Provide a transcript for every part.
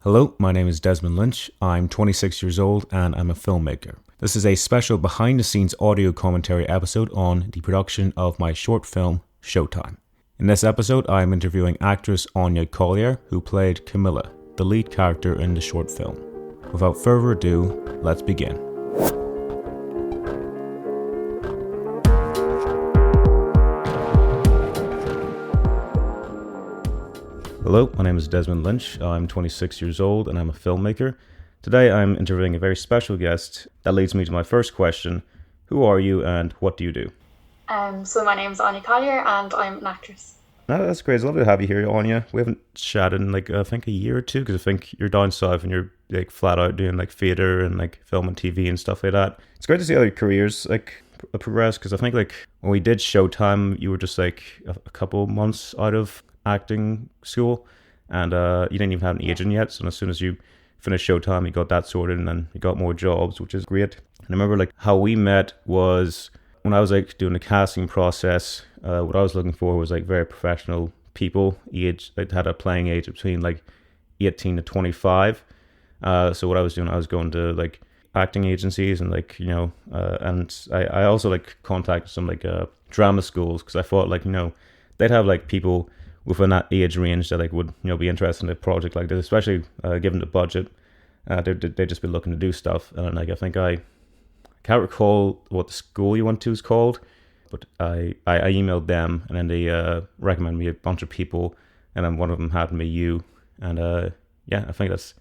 Hello, my name is Desmond Lynch. I'm 26 years old and I'm a filmmaker. This is a special behind-the-scenes audio commentary episode on the production of my short film, SHOWTIME. In this episode, I am interviewing actress Áine Collier, who played Camilla, the lead character in the short film. Without further ado, let's begin. Hello, my name is Desmond Lynch. I'm 26 years old and I'm a filmmaker. Today I'm interviewing a very special guest. That leads me to my first question. Who are you and what do you do? So my name is Áine Collier and I'm an actress. No, that's great. It's lovely to have you here, Áine. We haven't chatted in I think a year or two, because I think you're down south and you're flat out doing theatre and film and TV and stuff like that. It's great to see how your careers progress, because I think when we did SHOWTIME, you were just a couple months out of acting school, and you didn't even have an agent yet. So as soon as you finished SHOWTIME, you got that sorted, and then you got more jobs, which is great. And I remember how we met was when I was doing the casting process. What I was looking for was very professional people, age had a playing age between 18 to 25. So what I was doing, I was going to acting agencies and and I also contacted some drama schools, because I thought they'd have people within that age range that would be interested in a project like this, especially given the budget. They'd just be looking to do stuff, and I can't recall what the school you went to is called, but I emailed them, and then they recommended me a bunch of people, and then one of them happened to be you, and I think that's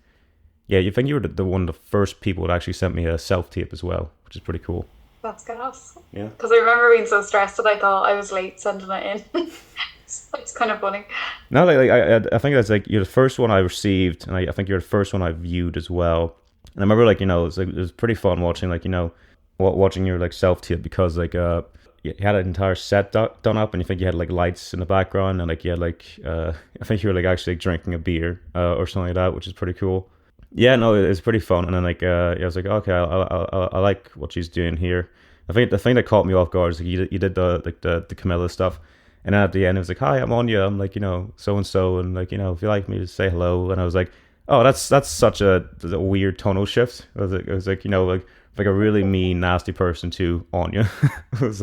you think you were the one of the first people that actually sent me a self-tape as well, which is pretty cool. That's gas. Yeah. Because I remember being so stressed that I thought I was late sending it in. It's kind of funny. No, I think that's you're the first one I received, and I think you're the first one I viewed as well. And I remember it was pretty fun watching watching your self-tape, because you had an entire set done up, and you think you had lights in the background, and you had I think you were actually drinking a beer or something like that, which is pretty cool. Yeah, no, it was pretty fun. And then I was okay, I like what she's doing here. I think the thing that caught me off guard is you did the Camilla stuff. And then at the end, it was hi, I'm Áine. I'm so and so, and if you like me, to say hello. And I was oh, that's such a weird tonal shift. It was like a really mean, nasty person to Áine. It was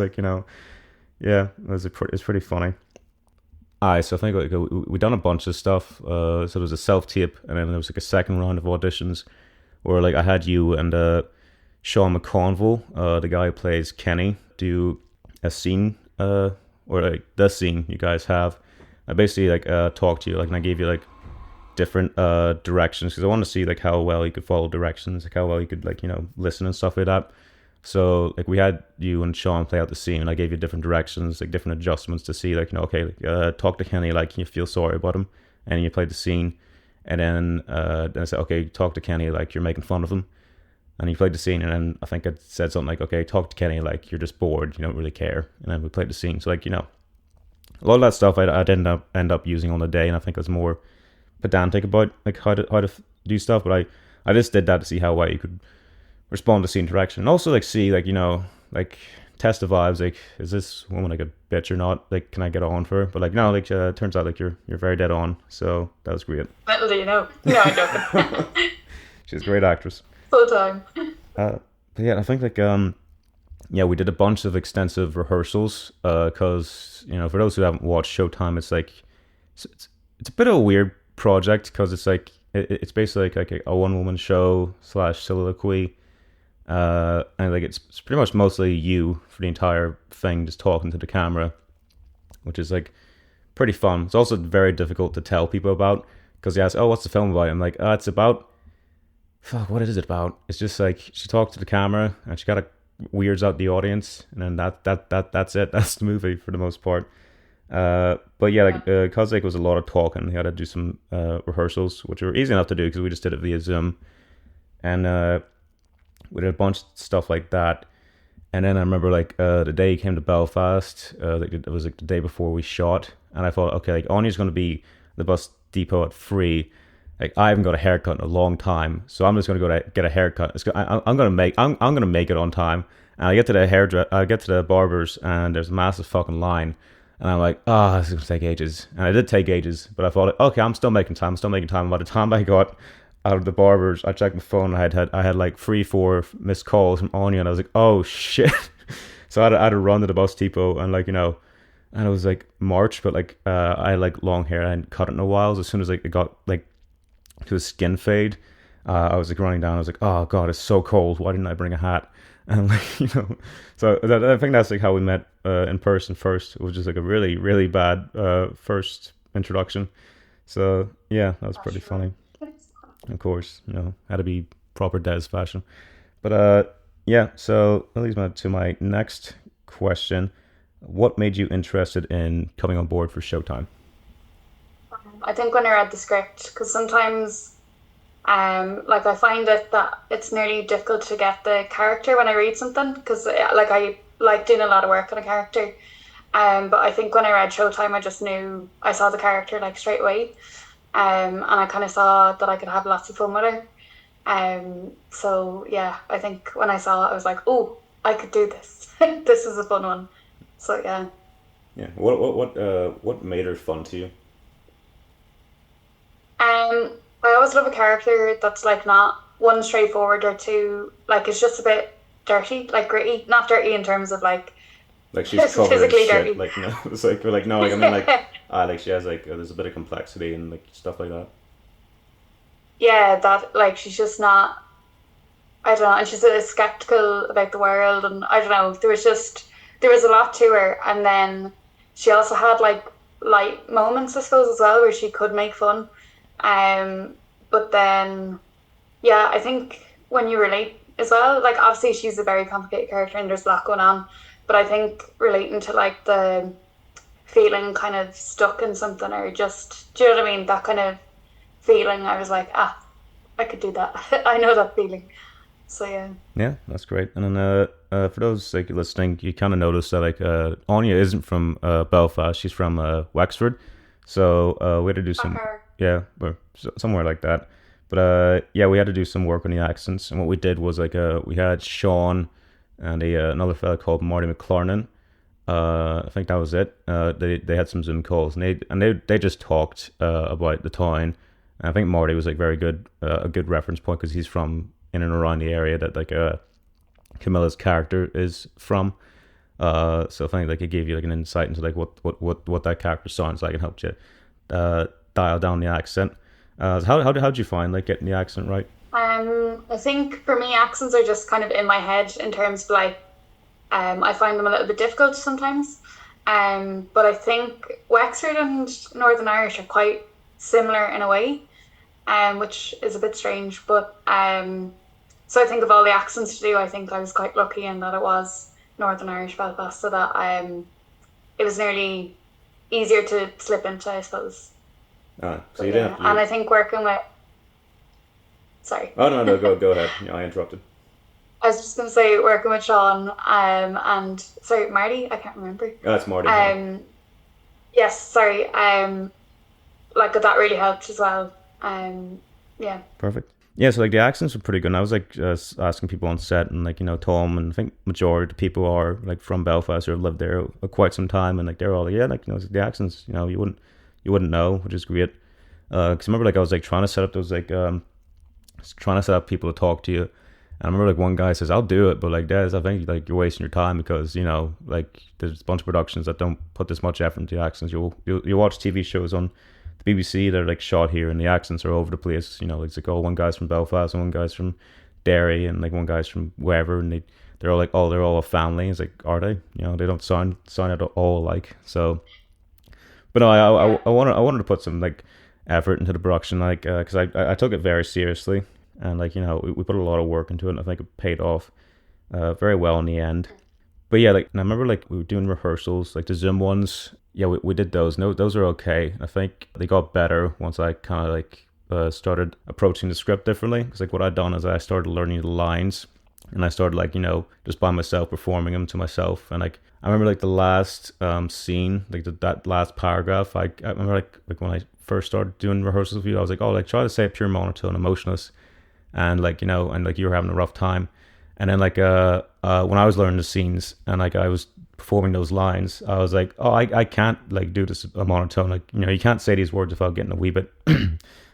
yeah, it's pretty funny. So I think we done a bunch of stuff. So there was a self tape, and then there was a second round of auditions where I had you and Sean McConville, the guy who plays Kenny, do a scene. Or the scene you guys have. I basically talked to you, and I gave you different directions, because I wanted to see how well you could follow directions, how well you could listen and stuff like that. So we had you and Sean play out the scene, and I gave you different directions, different adjustments to see talk to Kenny you feel sorry about him, and you played the scene, and then I said, okay, talk to Kenny you're making fun of him. And he played the scene, and then I think I said something okay, talk to Kenny you're just bored, you don't really care. And then we played the scene. So a lot of that stuff I didn't end up using on the day, and I think I was more pedantic about how to do stuff. But I just did that to see how well you could respond to scene direction, and also see test the vibes. Is this woman a bitch or not? Can I get on for her? But no, turns out you're very dead on. So that was great. Little do you know. No, I'm joking. She's a great actress. Full time. But yeah, I think we did a bunch of extensive rehearsals, because for those who haven't watched SHOWTIME, it's a bit of a weird project, because it's basically a one-woman show / soliloquy, and it's pretty much mostly you for the entire thing, just talking to the camera, which is pretty fun. It's also very difficult to tell people about, because they ask, oh, what's the film about? I'm it's about, fuck, what is it about? It's just she talks to the camera and she weirds out the audience, and then that's it. That's the movie for the most part. But yeah, because it was a lot of talking, we had to do some rehearsals, which were easy enough to do because we just did it via Zoom, and we did a bunch of stuff like that. And then I remember the day he came to Belfast, it was the day before we shot, and I thought, okay, Áine's going to be the bus depot at 3. I haven't got a haircut in a long time, so I'm just going to get a haircut. I'm going to make it on time. And I get to the barber's, and there's a massive fucking line, and I'm oh, this is going to take ages. And I did take ages, but I thought, okay, I'm still making time. By the time I got out of the barbers, I checked my phone. I had like 3, 4 missed calls from Áine, and I was like, oh shit. So I had to run to the bus depot, and like, and it was like March, but like I had like long hair. I hadn't cut it in a while. So as soon as like it got like to a skin fade, I was like running down. I was like, oh god, it's so cold. Why didn't I bring a hat? And like, so I think that's like how we met in person first. It was just like a really, really bad first introduction. So yeah, that was pretty funny. Of course, had to be proper Des fashion. But yeah, so that leads me to my next question. What made you interested in coming on board for Showtime? I think when I read the script, because sometimes like I find it that it's nearly difficult to get the character when I read something because like I like doing a lot of work on a character. But I think when I read Showtime, I just knew I saw the character like straight away. And I kind of saw that I could have lots of fun with her. So yeah, I think when I saw it, I was like, oh, I could do this. This is a fun one. So yeah. Yeah. What made her fun to you? I always love a character that's like not one straightforward or two, like it's just a bit dirty, like gritty. Not dirty in terms of like she's covered in physically shit. dirty. Like no, it's like no, like I mean like she has like there's a bit of complexity and like stuff like that. Yeah, that like she's just not. I don't know, and she's skeptical about the world, and I don't know. There was a lot to her, and then she also had like light moments, I suppose, as well, where she could make fun. But then, yeah, I think when you relate as well, like obviously she's a very complicated character and there's a lot going on, but I think relating to like the feeling kind of stuck in something or just, do you know what I mean? That kind of feeling, I was like, I could do that. I know that feeling. So yeah. Yeah, that's great. And then for those like listening, you kind of notice that like Áine isn't from Belfast; she's from Wexford. So we had to do some, yeah, or somewhere like that. But yeah, we had to do some work on the accents, and what we did was like we had Sean and another fella called Marty McClarnon. I think that was it. They had some Zoom calls, and they just talked about the town. And I think Marty was like very good, a good reference point because he's from in and around the area that like Camilla's character is from. So I think like it gave you like an insight into like what that character sounds like and helped you dial down the accent. How'd you find like getting the accent right? I think for me accents are just kind of in my head in terms of like I find them a little bit difficult sometimes. But I think Wexford and Northern Irish are quite similar in a way, which is a bit strange. But so I think of all the accents to do, I think I was quite lucky in that it was Northern Irish Belfast, so that it was nearly easier to slip into, I suppose. So but, you didn't have to. And I think working with. Sorry. Oh no, go ahead. I interrupted. I was just going to say working with Sean and sorry, Marty, I can't remember. Oh, that's Marty. Yes, sorry. Like that really helped as well. Yeah. Perfect. Yeah, so like the accents were pretty good. And I was like asking people on set, and like Tom, and I think majority of people are like from Belfast or have lived there quite some time, and like they're all like, yeah, like the accents, you wouldn't know, which is great. Because I remember like I was like trying to set up those like trying to set up people to talk to you. And I remember like one guy says, I'll do it, but like Des, I think like you're wasting your time because like there's a bunch of productions that don't put this much effort into the accents. You'll watch TV shows on the BBC that are like shot here and the accents are all over the place. Like it's like, oh, one guy's from Belfast and one guy's from Derry and like one guy's from wherever, and they're all like, oh, they're all a family. It's like, are they? They don't sound at all alike. So, but no, I wanted to put some like effort into the production, like because I took it very seriously. And like we put a lot of work into it, and I think it paid off very well in the end. But yeah, like and I remember like we were doing rehearsals, like the Zoom ones. Yeah, we did those. No, those are okay. I think they got better once I kind of like started approaching the script differently. Because like what I'd done is I started learning the lines, and I started like just by myself performing them to myself. And like I remember like the last scene, like that last paragraph. I remember like when I first started doing rehearsals with you, I was like, oh, like try to say it pure monotone, emotionless. And like and like you were having a rough time, and then like when I was learning the scenes and like I was performing those lines, I was like, oh, I can't like do this a monotone, like you can't say these words without getting a wee bit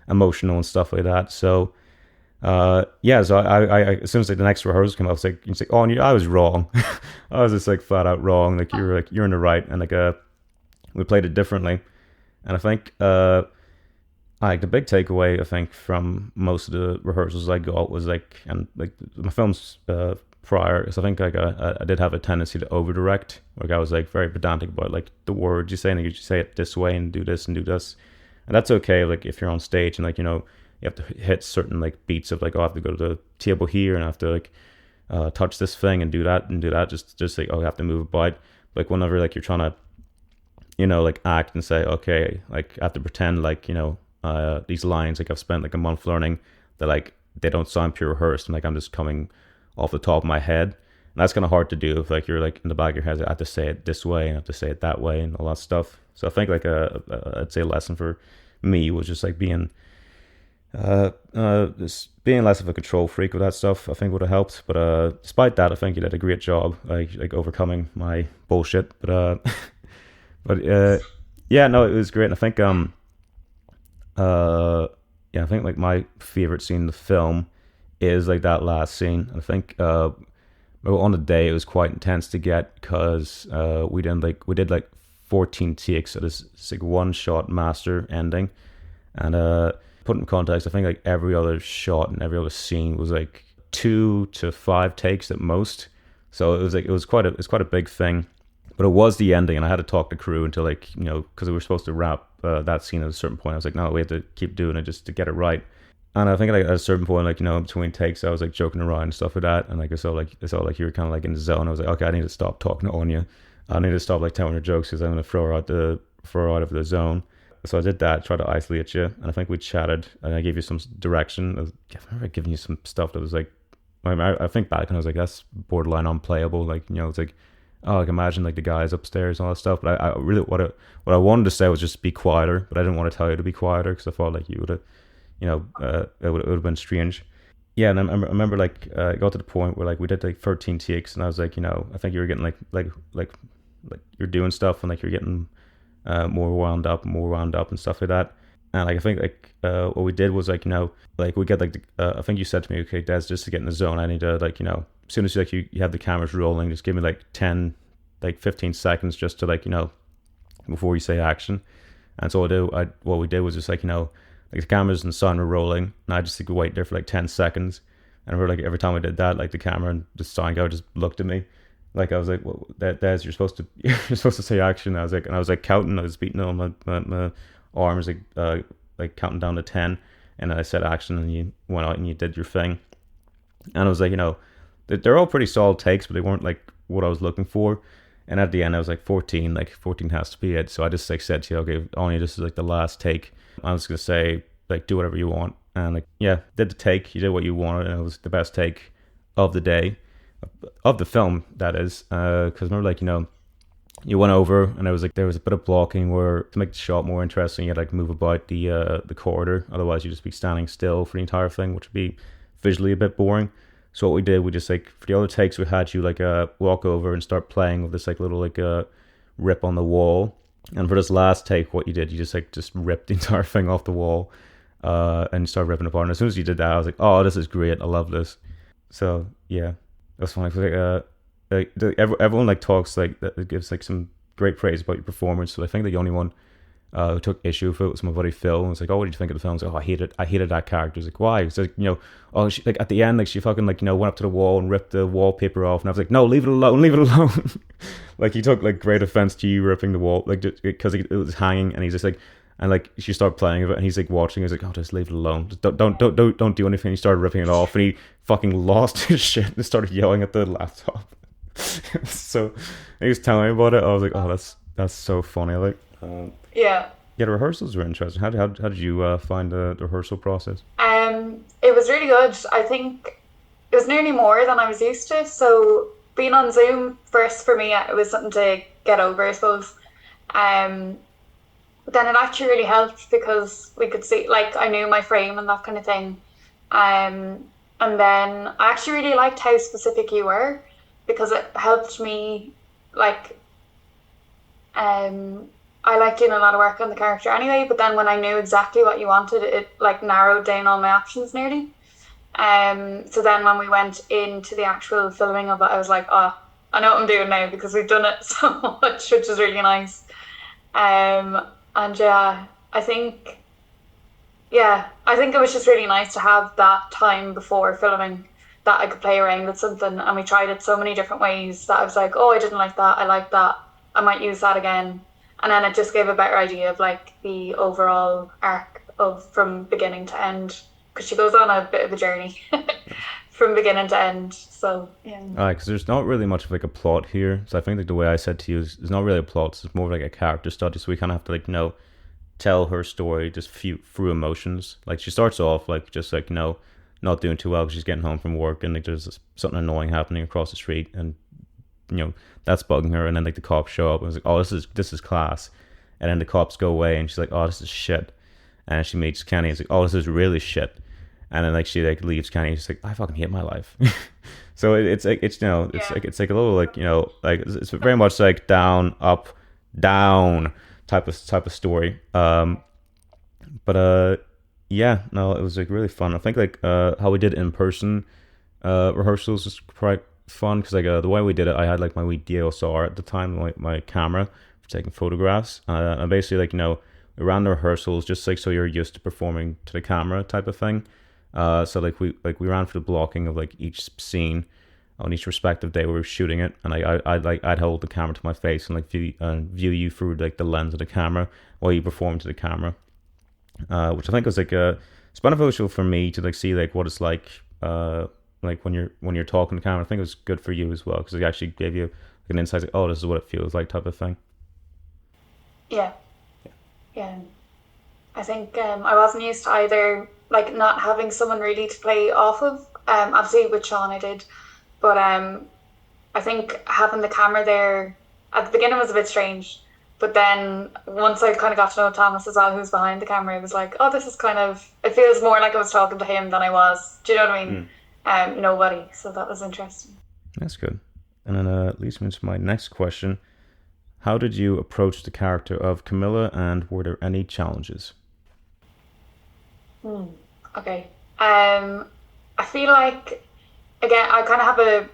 emotional and stuff like that. So Yeah, so I as soon as like the next rehearsal came out, I was like, it's like, oh, and I was wrong. I was just like flat out wrong. Like you're in the right, and like we played it differently. And I think like the big takeaway I think from most of the rehearsals I got was like, and like my films prior, because I think like I did have a tendency to over direct. Like I was like very pedantic about like the words you say, and you say it this way and do this and do this, and that's okay. Like if you're on stage and like you have to hit certain like beats of like, oh, I have to go to the table here and I have to like touch this thing and do that and do that. Just like, oh, I have to move about. Like whenever like you're trying to like act and say, okay, like I have to pretend like these lines like I've spent like a month learning, that like they don't sound pure rehearsed, and like I'm just coming off the top of my head. And that's kind of hard to do if like you're like in the back of your head, I have to say it this way and I have to say it that way and all that stuff. So I think like I'd say a lesson for me was just like just being less of a control freak with that stuff. I think would have helped. But despite that, I think you did a great job like overcoming my bullshit. But but yeah, no, it was great. And I think yeah, I think like my favorite scene in the film is like that last scene. I think on the day it was quite intense to get, because we did like 14 takes of this like one shot master ending. And put in context, I think like every other shot and every other scene was like 2 to 5 takes at most. So it was quite a big thing. But it was the ending, and I had to talk to crew until like because we were supposed to wrap that scene at a certain point. I was like, no, we have to keep doing it just to get it right. And I think like at a certain point, like between takes, I was like joking around and stuff like that, and like I saw like you were kind of like in the zone. I was like, okay, I need to stop talking to Áine. I need to stop like telling her jokes, because I'm gonna throw her out of the zone. So I did that, tried to isolate you, and I think we chatted, and I gave you some direction. I remember giving you some stuff that was like, I think back and I was like, that's borderline unplayable. Like it's like, oh, like imagine like the guys upstairs and all that stuff. But I really what I wanted to say was just be quieter, but I didn't want to tell you to be quieter because I thought like you would have, it would have been strange. Yeah, and I remember like it got to the point where like we did like 13 takes, and I was like, I think you were getting like you're doing stuff, and like you're getting more wound up and stuff like that. And like I think like what we did was like like we get like I think you said to me, okay, Des, just to get in the zone, I need to like as soon as like you have the cameras rolling, just give me like 10 like 15 seconds just to like before you say action. And so what we did was just like like the cameras and the sound were rolling, and I just like wait there for like 10 seconds. And we're like every time I did that, like the camera and the sound guy just looked at me. Like I was like, well, Des, you're supposed to say action. I was like counting. I was beating on my arms like counting down to 10, and I said action, and you went out and you did your thing. And I was like, they're all pretty solid takes, but they weren't like what I was looking for. And at the end, I was like 14. Like 14 has to be it. So I just like said to you, okay, Áine, this is like the last take. I was gonna say like do whatever you want, and like yeah, did the take. You did what you wanted, and it was the best take of the day. Of the film, that is, because remember, like you went over, and there was a bit of blocking where to make the shot more interesting, you had to like move about the corridor. Otherwise, you'd just be standing still for the entire thing, which would be visually a bit boring. So what we did, we just like for the other takes, we had you like walk over and start playing with this like little like rip on the wall. And for this last take, what you did, you just ripped the entire thing off the wall, and started ripping it apart. And as soon as you did that, I was like, oh, this is great, I love this. So yeah. That's funny. Everyone like talks like that, gives like some great praise about your performance. So I think the only one who took issue with it was my buddy Phil. And was like, "Oh, what did you think of the film?" I was like, "Oh, I hated that character." He's like, "Why?" It's like, oh, she, like at the end, like she fucking like went up to the wall and ripped the wallpaper off, and I was like, "No, leave it alone, leave it alone." Like he took like great offense to you ripping the wall, like because it was hanging, and he's just like. And like she started playing with it, and he's like watching. He's like, "Oh, just leave it alone. Just don't do anything." He started ripping it off, and he fucking lost his shit and started yelling at the laptop. So he was telling me about it. I was like, "Oh, that's so funny." Like, Yeah. yeah, the rehearsals were interesting. How did you find the rehearsal process? It was really good. I think it was nearly more than I was used to. So being on Zoom first for me, it was something to get over, I suppose. But then it actually really helped because we could see, like, I knew my frame and that kind of thing. And then I actually really liked how specific you were, because it helped me, like, I like doing a lot of work on the character anyway, but then when I knew exactly what you wanted, it like narrowed down all my options nearly. So then when we went into the actual filming of it, I was like, oh, I know what I'm doing now because we've done it so much, which is really nice. And yeah, I think I think it was just really nice to have that time before filming that I could play around with something. And we tried it so many different ways that I was like, oh, I didn't like that. I like that. I might use that again. And then it just gave a better idea of like the overall arc of from beginning to end. Because she goes on a bit of a journey from beginning to end. So, yeah. Because there's not really much of like a plot here. So I think like the way I said to you is there's not really a plot. It's more like a character study. So we kind of have to like tell her story just through emotions. Like she starts off like just like not doing too well because she's getting home from work and like there's something annoying happening across the street and that's bugging her, and then like the cops show up and it's like, oh, this is class, and then the cops go away and she's like, oh, this is shit, and she meets Kenny and it's like, oh, this is really shit, and then like she like leaves Kenny and she's like, I fucking hate my life. So it's like it's it's like a little like like it's very much like down up down type of story. But yeah, no, it was like really fun. I think like how we did in person rehearsals was quite fun because like the way we did it, I had like my wee DSLR at the time, like my camera for taking photographs, and basically like we ran the rehearsals just like so you're used to performing to the camera type of thing. So like we ran for the blocking of like each scene on each respective day we were shooting it, and I'd hold the camera to my face and like view you through like the lens of the camera while you perform to the camera, which I think was like it's beneficial for me to like see like what it's like when you're talking to camera. I think it was good for you as well because it actually gave you like an insight like, oh, this is what it feels like type of thing. Yeah. Yeah. I think I wasn't used to either like not having someone really to play off of. Obviously with Sean I did, but I think having the camera there at the beginning was a bit strange. But then once I kind of got to know Thomas as well, who's behind the camera, it was like, oh, this is kind of, it feels more like I was talking to him than I was. Do you know what I mean? Nobody. So that was interesting. That's good. And then leads me into my next question. How did you approach the character of Camilla, and were there any challenges? Okay. I feel like, again, I kind of have a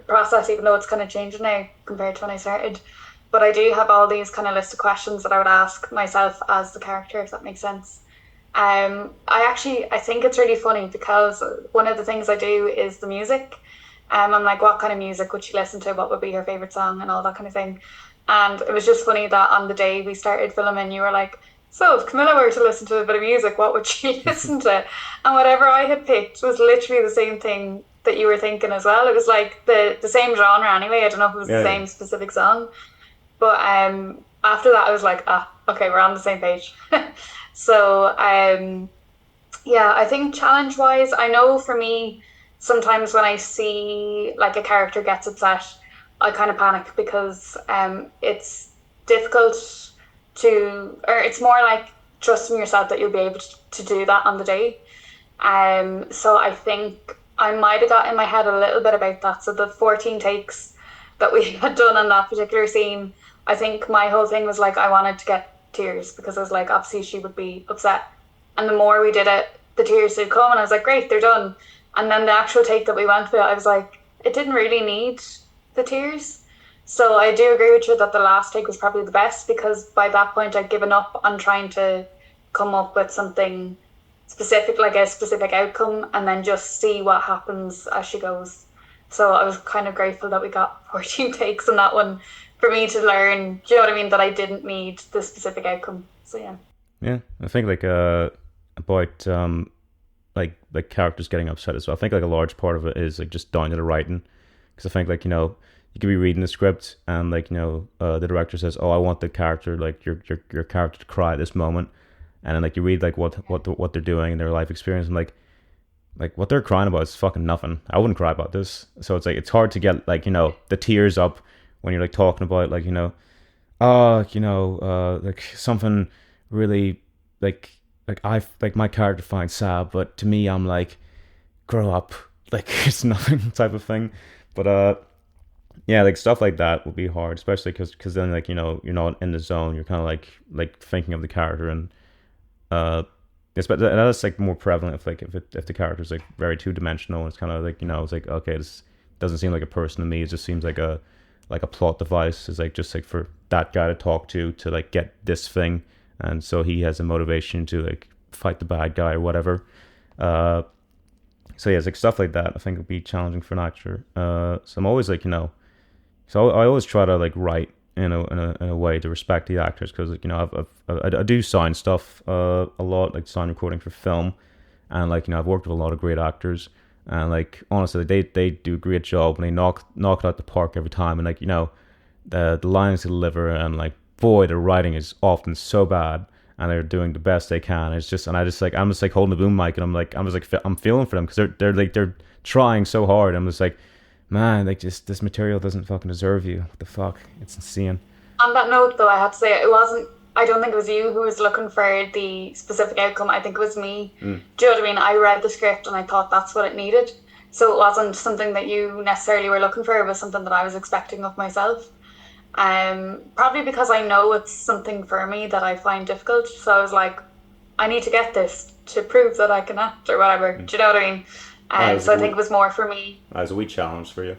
process, even though it's kind of changing now compared to when I started. But I do have all these kind of list of questions that I would ask myself as the character, if that makes sense. I think it's really funny because one of the things I do is the music. I'm like, what kind of music would she listen to? What would be her favorite song and all that kind of thing. And it was just funny that on the day we started filming, you were like, so if Camilla were to listen to a bit of music, what would she listen to? And whatever I had picked was literally the same thing that you were thinking as well. It was like the same genre anyway. I don't know if it was the same specific song. But after that, I was like, okay, we're on the same page. So, I think challenge-wise, I know for me, sometimes when I see like a character gets upset, I kind of panic because it's difficult or it's more like trusting yourself that you'll be able to do that on the day. So I think I might have got in my head a little bit about that. So the 14 takes that we had done on that particular scene, I think my whole thing was like I wanted to get tears because I was like, obviously she would be upset. And the more we did it, the tears did come, and I was like, great, they're done. And then the actual take that we went with, I was like, it didn't really need the tears. So I do agree with you that the last take was probably the best because by that point I'd given up on trying to come up with something specific, like a specific outcome, and then just see what happens as she goes. So I was kind of grateful that we got 14 takes on that one for me to learn, do you know what I mean, that I didn't need the specific outcome. So yeah. Yeah, I think like about like characters getting upset as well. I think like a large part of it is like just down to the writing, because I think like you could be reading the script and like the director says, oh, I want the character, like your character to cry at this moment, and then like you read like what they're doing in their life experience, and like what they're crying about is fucking nothing. I wouldn't cry about this. So it's like it's hard to get like the tears up when you're like talking about like like something really like I like my character finds sad, but to me I'm like, grow up, like it's nothing type of thing. But yeah, like stuff like that would be hard, especially because then like you're not in the zone. You're kind of like thinking of the character, and That's like more prevalent if like if the character's like very two dimensional. It's kind of like, it's like, okay, this doesn't seem like a person to me. It just seems like a plot device. It's like just like for that guy to talk to like get this thing, and so he has a motivation to like fight the bad guy or whatever. So yeah, it's like stuff like that I think would be challenging for an actor. So I'm always like, so I always try to like write in a way to respect the actors, because like, I do sound stuff a lot, like sound recording for film, and like, I've worked with a lot of great actors, and like honestly they do a great job, and they knock it out the park every time, and like, the lines they deliver, and like, boy, the writing is often so bad, and they're doing the best they can. It's just, and I'm just like holding the boom mic, and I'm feeling for them, because they're trying so hard. I'm just like, man, like, just this material doesn't fucking deserve you. What the fuck? It's insane. On that note, though, I have to say it wasn't. I don't think it was you who was looking for the specific outcome. I think it was me. Do you know what I mean? I read the script and I thought that's what it needed. So it wasn't something that you necessarily were looking for. It was something that I was expecting of myself. Probably because I know it's something for me that I find difficult. So I was like, I need to get this to prove that I can act or whatever. Do you know what I mean? So I think it was more for me. As a wee challenge for you.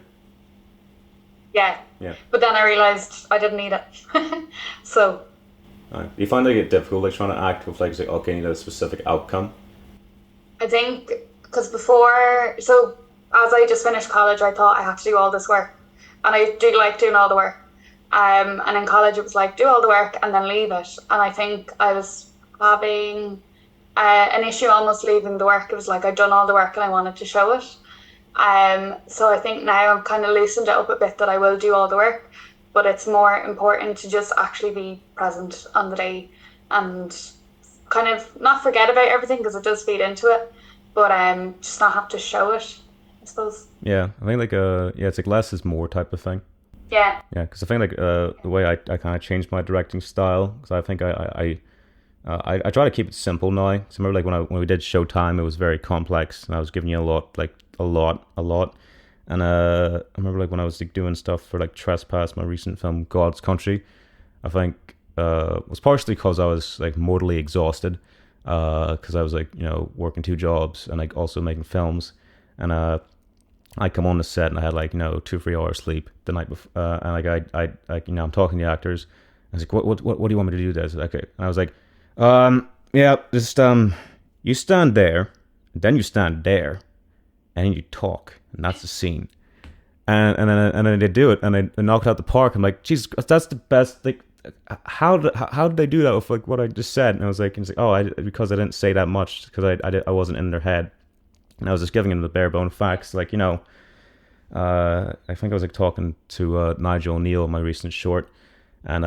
Yeah. Yeah. But then I realised I didn't need it. So. Do you find it difficult, like, trying to act with, like, okay, you need a specific outcome? I think, because so as I just finished college, I thought I had to do all this work. And I do like doing all the work. And in college, it was like, do all the work and then leave it. And I think I was having an issue almost leaving the work. It was like I'd done all the work and I wanted to show it. So I think now I'm kind of loosened it up a bit, that I will do all the work, but it's more important to just actually be present on the day and kind of not forget about everything, because it does feed into it, but just not have to show it, I suppose. Yeah, I think like it's like less is more type of thing. Yeah. Yeah, because I think like the way I kind of changed my directing style, because I think I try to keep it simple now. So I remember like when we did Showtime, it was very complex, and I was giving you a lot. And I remember like when I was like doing stuff for like Trespass, my recent film God's Country, I think was partially because I was like mortally exhausted, because I was like working two jobs and like also making films, and I come on the set and I had like 2 or 3 hours sleep the night before, and like I I'm talking to the actors. I was like, what do you want me to do? This okay, and I was like, yeah, just you stand there, then you stand there, and then you talk, and that's the scene. And then they do it, and they knock it out the park. I'm like, Jesus, that's the best. Like, how did they do that with like what I just said? And I was like, because I didn't say that much, because I wasn't in their head, and I was just giving them the bare bone facts. Like, I think I was like talking to Nigel O'Neill in my recent short, and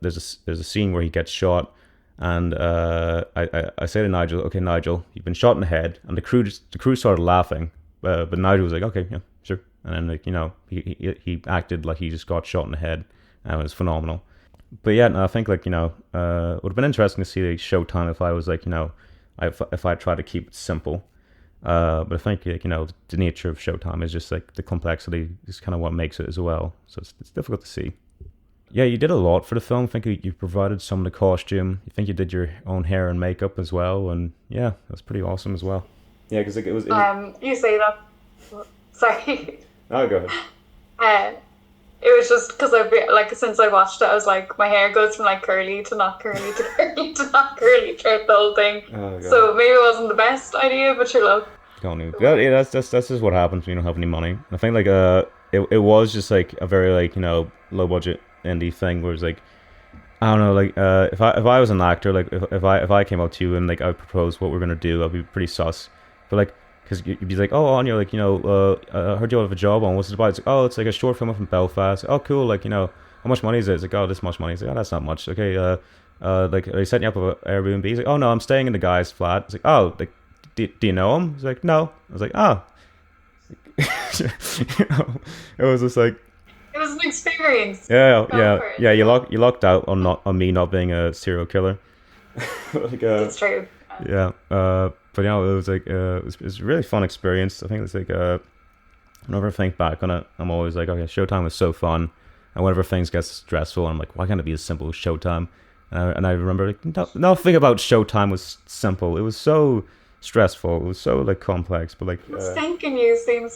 there's a scene where he gets shot. And I say to Nigel, okay, Nigel, you've been shot in the head, and the crew started laughing, but Nigel was like, okay, yeah, sure. And then like he acted like he just got shot in the head, and it was phenomenal. But yeah, no, I think like it would have been interesting to see the Showtime if I was like if I tried to keep it simple. But I think like the nature of Showtime is just like the complexity is kind of what makes it as well. So it's difficult to see. Yeah, you did a lot for the film. I think you provided some of the costume. I think you did your own hair and makeup as well, and yeah, that's pretty awesome as well. Yeah, because like, it was. You say that. Sorry. Oh, go ahead. It was just because since I watched it, I was like, my hair goes from like curly to not curly to curly to not curly throughout the whole thing. Oh, so maybe it wasn't the best idea, but sure, look. Yeah, that's just what happens when you don't have any money. I think like it was just like a very like low budget indie thing where it's like, I don't know, like if I was an actor, like if I came up to you and like I proposed what we're gonna do, I'd be pretty sus. But like, because you'd be like, oh, Áine, like I heard you have a job on. What's it about? It's like, oh, it's like a short film from Belfast. Oh, cool. Like how much money is it? It's like, oh, this much money. It's like, oh, that's not much. Okay, like are you setting up an Airbnb? He's like, oh no, I'm staying in the guy's flat. It's like, oh, like do you know him? He's like, no. I was like, oh. It was just like. It was an experience. Yeah. You lucked out on me not being a serial killer. Like, it's true. Yeah. But it was like it was a really fun experience. I think it's like whenever I think back on it, I'm always like, okay, Showtime was so fun. And whenever things get stressful, I'm like, why can't it be as simple as Showtime? And I remember like nothing about Showtime was simple. It was so stressful. It was so like complex. But like, I was thinking you seemed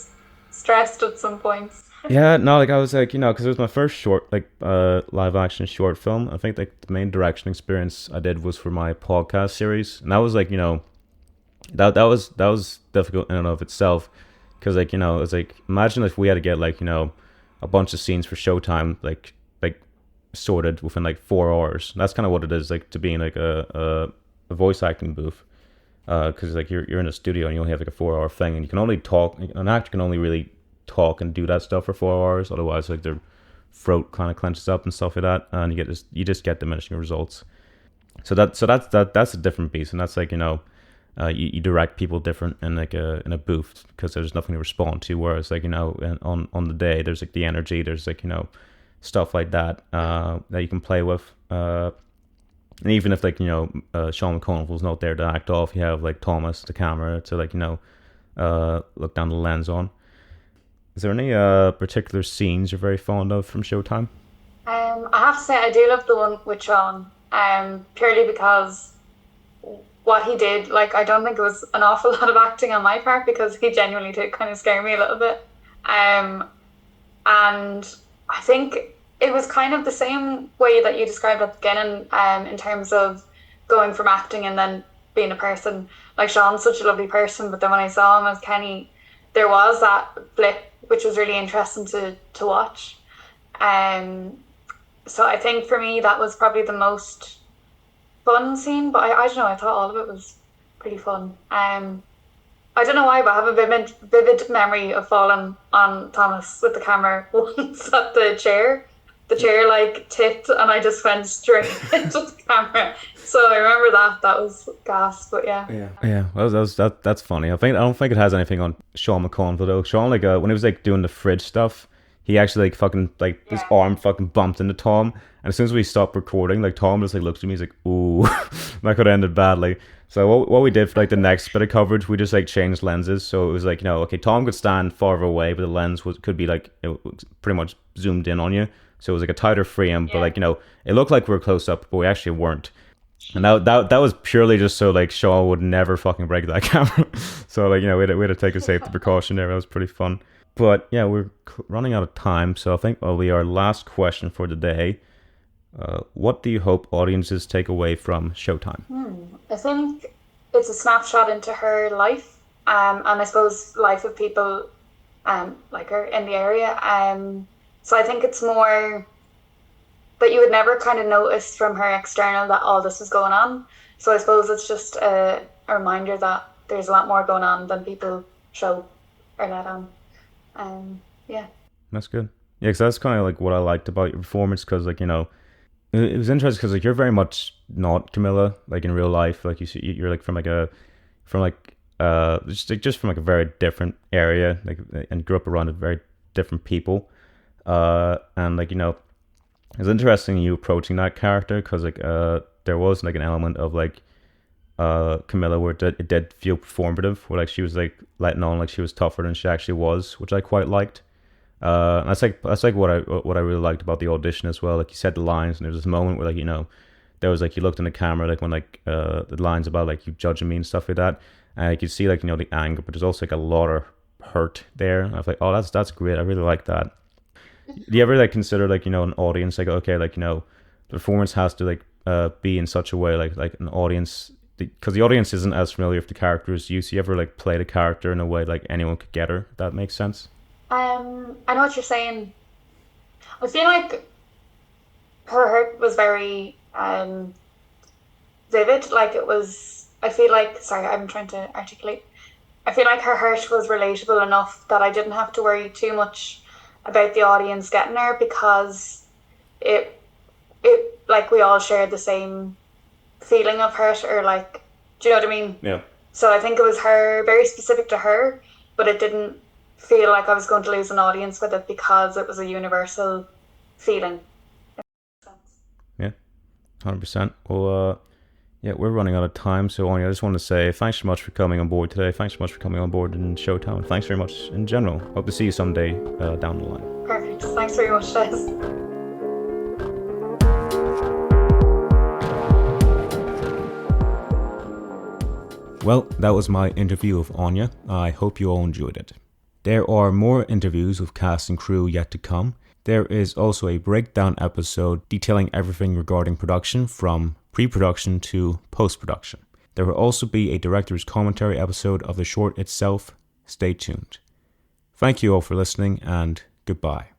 stressed at some points. yeah, no, like I was like, because it was my first short, like live action short film. I think like the main direction experience I did was for my podcast series, and that was like, that was difficult in and of itself, because like it's like, imagine if we had to get like a bunch of scenes for Showtime like sorted within like 4 hours. That's kind of what it is like to be in like a voice acting booth, because like you're in a studio and you only have like a 4 hour thing, and you can only talk. An actor can only really talk and do that stuff for 4 hours. Otherwise, like their throat kind of clenches up and stuff like that, and you just get diminishing results. So that's a different beast, and that's like you direct people different in like in a booth, because there's nothing to respond to. Whereas like on the day, there's like the energy, there's like stuff like that that you can play with. And even if like Sean McConville's not there to act off, you have like Thomas, the camera, to like look down the lens on. Is there any particular scenes you're very fond of from Showtime? I have to say I do love the one with Sean, purely because what he did, like I don't think it was an awful lot of acting on my part, because he genuinely did kind of scare me a little bit. And I think it was kind of the same way that you described at the beginning, in terms of going from acting and then being a person. Like Sean's such a lovely person, but then when I saw him as Kenny, there was that blip, which was really interesting to watch. So I think for me that was probably the most fun scene, but I don't know, I thought all of it was pretty fun. I don't know why, but I have a vivid memory of falling on Thomas with the camera once at the chair. The chair like tipped and I just went straight into the camera. So I remember that was gas, but yeah. Yeah. That's funny. I don't think it has anything on Sean McConville though. Sean, like when he was like doing the fridge stuff, he actually like fucking like his arm fucking bumped into Tom, and as soon as we stopped recording, like Tom just like looked at me, he's like, ooh, that could have ended badly. So what we did for like the next bit of coverage, we just like changed lenses. So it was like okay, Tom could stand farther away, but the lens could be like pretty much zoomed in on you. So it was like a tighter frame, but like it looked like we were close up, but we actually weren't. And that was purely just so like Shaw would never fucking break that camera. So like we had to take a safety precaution there. That was pretty fun. But yeah, we're running out of time, so I think that'll be our last question for the day. What do you hope audiences take away from Showtime? I think it's a snapshot into her life, and I suppose life of people like her in the area. So I think it's more that you would never kind of notice from her external that all this was going on. So I suppose it's just a reminder that there's a lot more going on than people show or let on. Yeah. That's good. Yeah, because that's kind of like what I liked about your performance, because like it was interesting because like you're very much not Camilla like in real life. Like you're like from just from like a very different area, like, and grew up around very different people. And like it's interesting you approaching that character, because like there was like an element of like Camilla where it did feel performative, where like she was like letting on like she was tougher than she actually was, which I quite liked. And that's like what I really liked about the audition as well. Like you said the lines, and there was this moment where like there was like you looked in the camera like when like the lines about like you judging me and stuff like that, and you could see like the anger, but there's also like a lot of hurt there. And I was like, oh, that's great. I really like that. Do you ever like consider like an audience like, okay, like the performance has to like be in such a way like an audience, because the audience isn't as familiar with the character as you, so you ever like play the character in a way like anyone could get her, if that makes sense? I know what you're saying. I feel like her hurt was very vivid. Like it was, I feel like, sorry, I'm trying to articulate. I feel like her hurt was relatable enough that I didn't have to worry too much about the audience getting her, because it like we all shared the same feeling of hurt, or like, do you know what I mean? Yeah. So I think it was her, very specific to her, but it didn't feel like I was going to lose an audience with it, because it was a universal feeling. Yeah, 100%. Well, yeah, we're running out of time, so Áine, I just want to say thanks so much for coming on board today. Thanks so much for coming on board in Showtime. Thanks very much in general. Hope to see you someday down the line. Perfect. Thanks very much, Des. Well, that was my interview of Áine. I hope you all enjoyed it. There are more interviews with cast and crew yet to come. There is also a breakdown episode detailing everything regarding production from pre-production to post-production. There will also be a director's commentary episode of the short itself. Stay tuned. Thank you all for listening, and goodbye.